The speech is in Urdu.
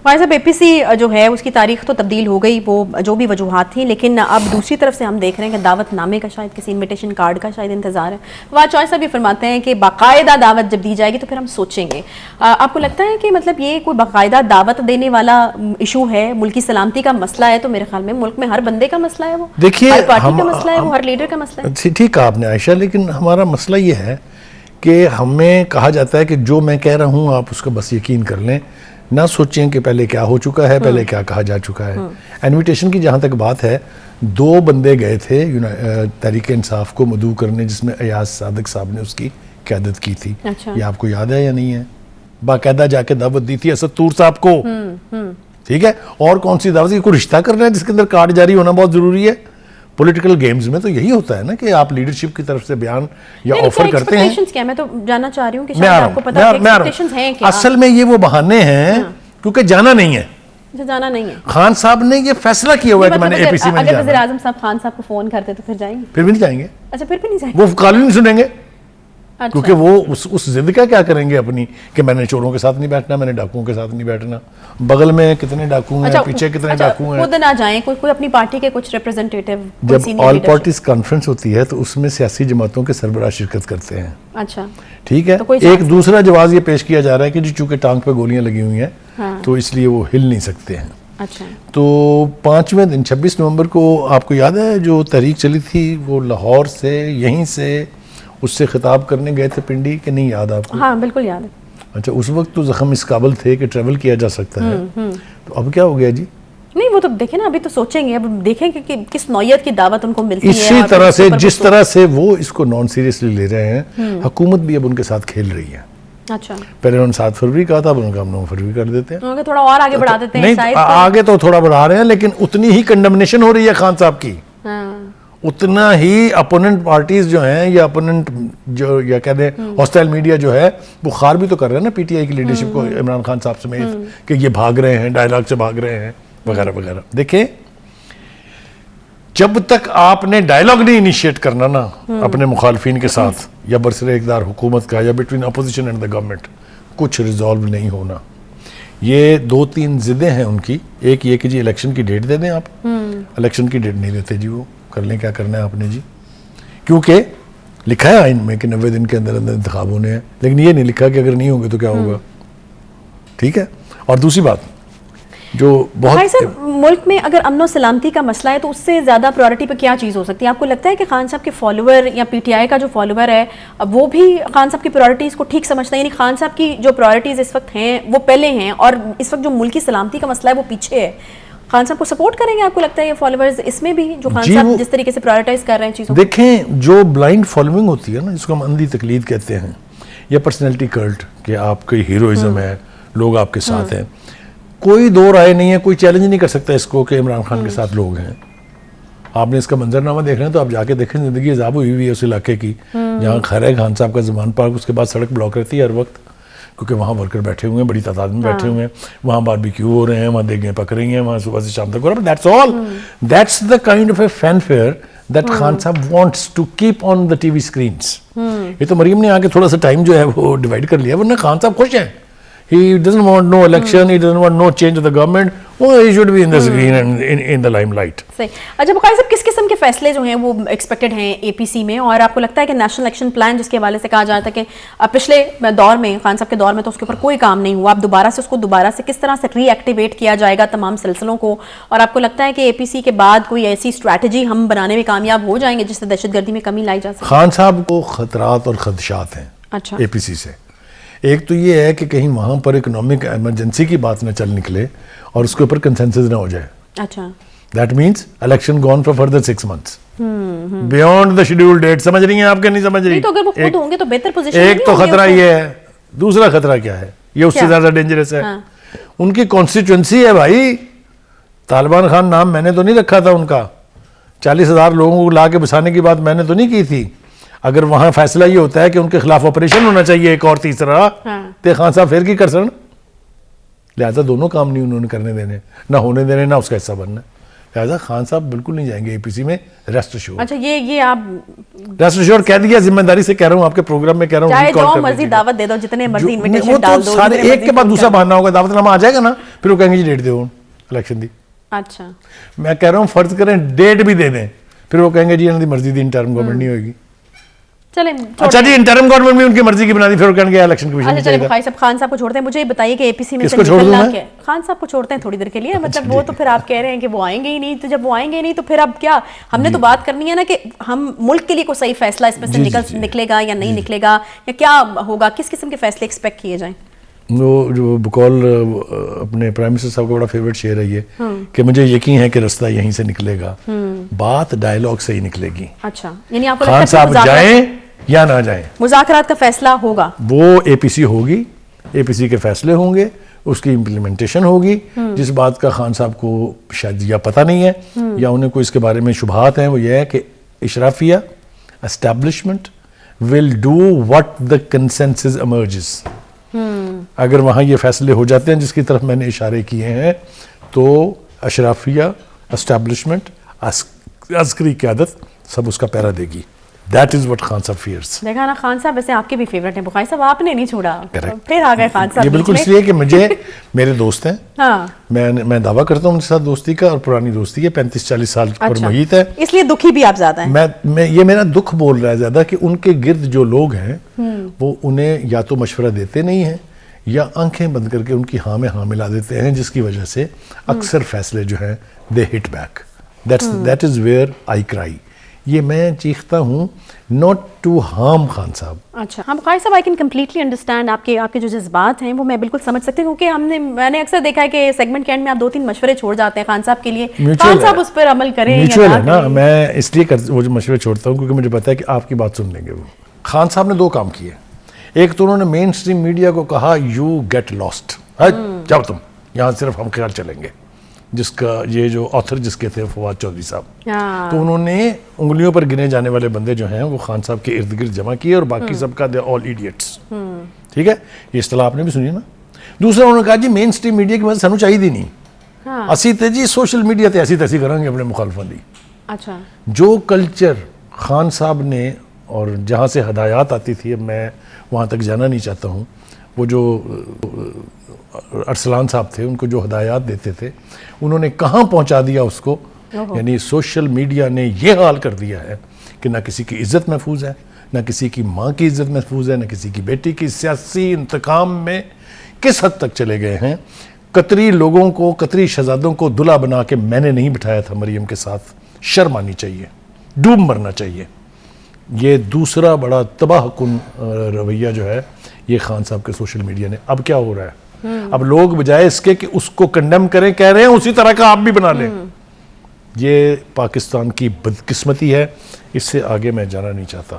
صاحب APC جو ہے اس کی تاریخ تو تبدیل ہو گئی، وہ جو بھی وجوہات تھیں، لیکن اب دوسری طرف سے ہم دیکھ رہے ہیں کہ دعوت نامے کا شاید کسی انویٹیشن کارڈ کا شاید انتظار ہے. فواد چوہے صاحب یہ فرماتے ہیں کہ باقاعدہ دعوت جب دی جائے گی تو پھر ہم سوچیں گے. آپ کو لگتا ہے کہ مطلب یہ کوئی باقاعدہ دعوت دینے والا ایشو ہے؟ ملکی سلامتی کا مسئلہ ہے تو میرے خیال میں ملک میں ہر بندے کا مسئلہ ہے، وہ دیکھیے ہر پارٹی کا مسئلہ ہے، وہ ہر لیڈر کا مسئلہ ہے. ٹھیک کہا آپ نے عائشہ، لیکن ہمارا مسئلہ یہ ہے کہ ہمیں کہا جاتا ہے کہ جو میں کہہ رہا ہوں آپ اس کو بس یقین کر لیں، نہ سوچیں کہ پہلے کیا ہو چکا ہے، پہلے کیا کہا جا چکا ہے. انویٹیشن کی جہاں تک بات ہے، 2 بندے گئے تھے تحریک انصاف کو مدعو کرنے، جس میں ایاز صادق صاحب نے اس کی قیادت کی تھی. یہ آپ کو یاد ہے یا نہیں ہے؟ باقاعدہ جا کے دعوت دی تھی اسد طور صاحب کو. ٹھیک ہے، اور کون سی دعوت؟ کوئی رشتہ کرنا ہے جس کے اندر کارڈ جاری ہونا بہت ضروری ہے. پولیٹیکل گیمز میں تو یہی ہوتا ہے نا کہ آپ لیڈرشپ کی طرف سے بیان یا آفر کرتے ہیں. کیا میں تو جاننا چاہ رہی ہوں کہ شاید آپ کو پتہ ہے ایکسپیکٹیشنز ہیں کیا؟ اصل میں یہ وہ بہانے ہیں کیونکہ جانا نہیں ہے. جانا نہیں ہے. خان صاحب نے یہ فیصلہ کیا ہوا ہے کہ میں نے APC میں اگر وزیر اعظم صاحب خان صاحب کو فون کرتے تو پھر جائیں گے؟ پھر بھی نہیں جائیں گے. اچھا پھر بھی نہیں جائیں گے؟ وہ کال نہیں سنیں گے کیونکہ وہ اس ضد کا کیا کریں گے اپنی کہ میں نے چوروں کے ساتھ نہیں بیٹھنا، میں نے ڈاکوؤں کے ساتھ نہیں بیٹھنا. بغل میں کتنے ڈاکو ہیں، پیچھے کتنے ڈاکو ہیں. خود نہ جائیں، کوئی اپنی پارٹی کے کچھ ریپرزنٹیٹیو. جب آل پارٹیز کانفرنس ہوتی ہے تو اس میں سیاسی جماعتوں کے سربراہ شرکت کرتے ہیں. اچھا ٹھیک ہے. ایک دوسرا جواز یہ پیش کیا جا رہا ہے کہ جی چونکہ ٹانگ پہ گولیاں لگی ہوئی ہیں تو اس لیے وہ ہل نہیں سکتے ہیں. اچھا. تو 5ویں دن 26 نومبر کو آپ کو یاد ہے جو تحریک چلی تھی وہ لاہور سے یہیں سے اس سے خطاب کرنے گئے تھے پنڈی، کہ نہیں یاد آپ کو؟ ہاں بالکل یاد ہے. اچھا، اس وقت تو زخم اس قابل تھے کہ ٹریول کیا جا سکتا ہے. تو اب کیا ہو گیا جی؟ نہیں وہ تو دیکھیں نا، ابھی تو سوچیں گے، اب دیکھیں کہ کس نوعیت کی دعوت ان کو ملتی ہے. اسی طرح سے جس طرح سے وہ اس کو نان سیریسلی لے رہے ہیں، حکومت بھی اب ان کے ساتھ کھیل رہی ہے. اچھا، پہلے انہوں نے 7 فروری کہا تھا، اب ان کا ہم 9 فروری کر دیتے ہیں. تھوڑا اور آگے بڑھا دیتے ہیں. نہیں آگے تو تھوڑا بڑھا رہے ہیں، لیکن اتنی ہی کنڈمنیشن ہو رہی ہے خان صاحب کی. اتنا ہی اپوننٹ پارٹیز جو ہیں یا اپوننٹ جو یا کہہ دیں ہاسٹائل میڈیا جو ہے وہ خار بھی تو کر رہے ہیں نا PTI کی لیڈرشپ کو، عمران خان صاحب سمیت، کہ یہ بھاگ رہے ہیں، ڈائلاگ سے بھاگ رہے ہیں وغیرہ وغیرہ. دیکھیں جب تک آپ نے ڈائلاگ نہیں انیشیٹ کرنا نا اپنے مخالفین کے ساتھ یا برسر اقتدار حکومت کا یا between opposition and the government, کچھ ریزالو نہیں ہونا. یہ 2-3 ضدیں ہیں ان کی. ایک یہ کہ جی الیکشن کی ڈیٹ دے دیں آپ. الیکشن کی ڈیٹ نہیں دیتے جی، وہ کر لیں کیا کرنا ہے آپ نے جی، کیونکہ لکھا ہے آئین میں کہ 90 دن کے اندر اندر انتخاب ہونے ہیں، لیکن یہ نہیں لکھا کہ اگر نہیں ہوں گے تو کیا ہوگا. ٹھیک ہے. اور دوسری بات جو بہت ملک میں اگر امن و سلامتی کا مسئلہ ہے تو اس سے زیادہ پرائورٹی پہ کیا چیز ہو سکتی ہے؟ آپ کو لگتا ہے کہ خان صاحب کے فالوور یا PTI کا جو فالوور ہے وہ بھی خان صاحب کی پرائورٹیز کو ٹھیک سمجھتا ہے؟ یعنی خان صاحب کی جو پرائورٹیز اس وقت ہیں وہ پہلے ہیں اور اس وقت جو ملکی سلامتی کا مسئلہ ہے وہ پیچھے ہے. خان صاحب کو سپورٹ کریں گے آپ کو لگتا ہے یہ فالوورز اس میں بھی، جو خان صاحب جس طریقے سے پرائورٹائز کر رہے ہیں چیزوں؟ دیکھیں جو بلائنڈ فالوئنگ ہوتی ہے نا، جس کو ہم اندھی تقلید کہتے ہیں، یا پرسنالٹی کلٹ، کہ آپ کی ہیروئزم ہے، لوگ آپ کے ساتھ ہیں، کوئی دو رائے نہیں ہے، کوئی چیلنج نہیں کر سکتا اس کو کہ عمران خان کے ساتھ لوگ ہیں. آپ نے اس کا منظرنامہ دیکھ رہے ہیں تو آپ جا کے دیکھیں، زندگی عذاب ہوئی ہوئی ہے اس علاقے کی، جہاں خیر ہے خان صاحب کا زمان پارک، اس کے بعد سڑک بلاک رہتی ہے ہر وقت کیونکہ وہاں ورکر بیٹھے ہوئے ہیں، بڑی تعداد میں بیٹھے ہوئے ہیں، وہاں باربیکیو ہو رہے ہیں، وہاں دیگیں پک رہی ہیں، وہاں صبح سے شام تک ہو رہا ہے. That's all. That's the kind of a fanfare that Khan Sahab wants to keep on the TV screens. یہ تو مریم نے آ کے تھوڑا سا ٹائم جو ہے وہ ڈیوائڈ کر لیا، ورنہ خان صاحب خوش ہیں. He doesn't want no election, he doesn't want no change of the government. Oh, he should be in the screen and in the limelight. صحیح. اچھا بقائی صاحب، کس قسم کے فیصلے جو ہیں وہ ایکسپیکٹڈ ہیں APC میں، اور آپ کو لگتا ہے کہ نیشنل ایکشن پلان جس کے حوالے سے کہا جاتا ہے کہ پچھلے دور میں خان صاحب کے دور میں تو اس کے اوپر کوئی کام نہیں ہوا، اب دوبارہ سے اس کو دوبارہ سے کس طرح سے ری ایکٹیویٹ کیا جائے گا تمام سلسلوں کو، اور آپ کو لگتا ہے کہ APC کے بعد کوئی ایسی اسٹریٹجی ہم بنانے میں کامیاب ہو جائیں گے جس سے دہشت گردی میں کمی لائی جا سکے؟ خان صاحب کو خطرات اور خدشات ہیں اچھا APC سے. ایک تو یہ ہے کہ کہیں وہاں پر اکنامک ایمرجنسی کی بات نہ چل نکلے اور اس کے اوپر کنسنسس نہ ہو جائے. اچھا. That means election gone for further 6 months. Beyond the scheduled date. سمجھ رہی ہیں آپ کہ نہیں سمجھ رہی؟ تو اگر وہ خود ہوں گے تو بہتر پوزیشن. ایک تو خطرہ یہ ہے، دوسرا خطرہ کیا ہے؟ یہ اس سے زیادہ ڈینجرس ہے. ان کی کانسٹیچوئنسی ہے بھائی. طالبان خان نام میں نے تو نہیں رکھا تھا ان کا. 40,000 لوگوں کو لا کے بسانے کی بات میں نے تو نہیں کی تھی. اگر وہاں فیصلہ یہ ہوتا ہے کہ ان کے خلاف آپریشن ہونا چاہیے ایک اور تیسرا، تو خان صاحب پھر کی کر سکن؟ لہٰذا دونوں کام نہیں انہوں نے کرنے دینے، نہ ہونے دینے، نہ اس کا حصہ بننا. لہٰذا خان صاحب بالکل نہیں جائیں گے APC میں، ریسٹ ایشور. اچھا یہ آپ ریسٹ ایشور کہہ دیا، ذمہ داری سے کہہ رہا ہوں، آپ کے پروگرام میں کہہ رہا ہوں. چاہے جو مرضی دعوت دے دو، جتنے مرضی وہ انویٹیشن تو ڈال دو، سارے ایک کے بعد دوسرا بہانا ہوگا، دعوت نامہ آ جائے گا نا، پھر وہ کہیں گے جی ڈیٹ دو الیکشن دی. اچھا میں کہہ رہا ہوں فرض کریں ڈیٹ بھی دے دیں، پھر وہ کہیں گے جی انہوں دی مرضی دی انٹرم گورنمنٹ نہیں ہوئے گی. چلیں اچھا جی انٹرم گورنمنٹ بھی ان کی مرضی کی بنا دی، پھر وہ کہیں گے الیکشن کمیشن اچھا نہیں چلیں چاہیے. بخاری صاحب خان صاحب کو چھوڑتے ہیں. مجھے یہ بتائیے کہ APC میں کس سے کو چھوڑ دوں نکلنا میں؟ کیا؟ خان صاحب کو چھوڑتے ہیں تھوڑی دیر کے لیے، مطلب وہ تو پھر آپ کہہ رہے ہیں کہ وہ آئیں گے ہی نہیں، تو جب وہ آئیں گے ہی نہیں تو پھر اب کیا؟ ہم نے تو بات کرنی ہے نا کہ ہم ملک کے لیے کوئی صحیح فیصلہ اس میں سے نکلے گا یا نہیں نکلے گا، یا کیا ہوگا، کس قسم کے فیصلے ایکسپیکٹ کیے جائیں؟ وہ جو بقول اپنے پرائم منسٹر صاحب کا بڑا فیوریٹ شعر ہے یہ کہ مجھے یقین ہے کہ رستہ یہیں سے نکلے گا. بات ڈائیلاگ سے ہی نکلے گی. اچھا یعنی آپ کو خان لگتا ہے صاحب جائیں یا نہ جائیں، مذاکرات کا فیصلہ ہوگا، وہ APC ہوگی، APC کے فیصلے ہوں گے، اس کی امپلیمنٹیشن ہوگی. جس بات کا خان صاحب کو شاید یا پتہ نہیں ہے یا انہیں کوئی اس کے بارے میں شبہات ہیں، وہ یہ ہے کہ اشرافیہ establishment will do what the consensus emerges. اگر وہاں یہ فیصلے ہو جاتے ہیں جس کی طرف میں نے اشارے کیے ہیں، تو اشرافیہ اسٹیبلشمنٹ عسکری قیادت سب اس کا پیرا دے گی. دیٹ از واٹ خان صاحب فیئرس. دیکھا نا خان صاحب ویسے آپ کے بھی فیورٹ ہیں بخاری صاحب، آپ نے نہیں چھوڑا، پھر آ گئے خان صاحب. یہ بالکل اس لیے کہ مجھے میرے دوست ہیں، ہاں میں دعویٰ کرتا ہوں ان کے ساتھ دوستی کا، اور پرانی دوستی ہے 35-40 سال پر محیط ہے. اس لیے دکھی بھی آپ زیادہ ہیں. میں یہ میرا دکھ بول رہا ہے زیادہ کہ ان کے گرد جو لوگ ہیں وہ انہیں یا تو مشورہ دیتے نہیں ہیں یا آنکھیں بند کر کے ان کی ہاں میں ہاں ملا دیتے ہیں، جس کی وجہ سے اکثر فیصلے جو ہیں they hit back. That is where I cry. یہ میں چیختا ہوں ناٹ ٹو ہارم خان صاحب. اچھا ہم بخاری صاحب آئی کین کمپلیٹلی انڈرسٹینڈ آپ کے جو جذبات ہیں وہ میں بالکل سمجھ سکتی ہوں، کیونکہ میں نے اکثر دیکھا ہے کہ سیگمنٹ کے اینڈ میں آپ 2-3 مشورے چھوڑ جاتے ہیں خان صاحب کے لیے. خان صاحب اس پر عمل کریں یا میوچل نہ ہے نا، کریں. میں اس لیے وہ جو مشورے چھوڑتا ہوں کیونکہ مجھے پتا ہے کہ آپ کی بات سن لیں گے. وہ خان صاحب نے 2 کام کیے. ایک تو انہوں نے مین اسٹریم میڈیا کو کہا یو گیٹ لاسٹ، جاؤ تم، یہاں صرف ہم خیال چلیں گے. جس کا یہ جو آتھر جس کے تھے فواد چودھری صاحب، تو انہوں نے انگلیوں پر گنے جانے والے بندے جو ہیں وہ خان صاحب کے ارد گرد جمع کیے، اور باقی سب کا دے آل ایڈیٹس. ٹھیک ہے، یہ اصطلاح آپ نے بھی سنی نا. دوسرا انہوں نے کہا جی مین اسٹریم میڈیا کی مدد سانو چاہیے دی نہیں، اسی تے جی سوشل میڈیا تے ایسی تیسی کریں گے اپنے مخالفوں دی. اچھا جو کلچر خان صاحب نے اور جہاں سے ہدایات آتی تھی، اب میں وہاں تک جانا نہیں چاہتا ہوں، وہ جو ارسلان صاحب تھے ان کو جو ہدایات دیتے تھے انہوں نے کہاں پہنچا دیا اس کو. یعنی سوشل میڈیا نے یہ حال کر دیا ہے کہ نہ کسی کی عزت محفوظ ہے، نہ کسی کی ماں کی عزت محفوظ ہے، نہ کسی کی بیٹی کی. سیاسی انتقام میں کس حد تک چلے گئے ہیں. قطری لوگوں کو، قطری شہزادوں کو دلہا بنا کے میں نے نہیں بٹھایا تھا مریم کے ساتھ. شرم آنی چاہیے، ڈوب مرنا چاہیے. یہ دوسرا بڑا تباہ کن رویہ جو ہے یہ خان صاحب کے سوشل میڈیا نے. اب کیا ہو رہا ہے، اب لوگ بجائے اس کے کہ اس کو کنڈیم کریں کہہ رہے ہیں اسی طرح کا آپ بھی بنا لیں. یہ پاکستان کی بدقسمتی ہے، اس سے آگے میں جانا نہیں چاہتا.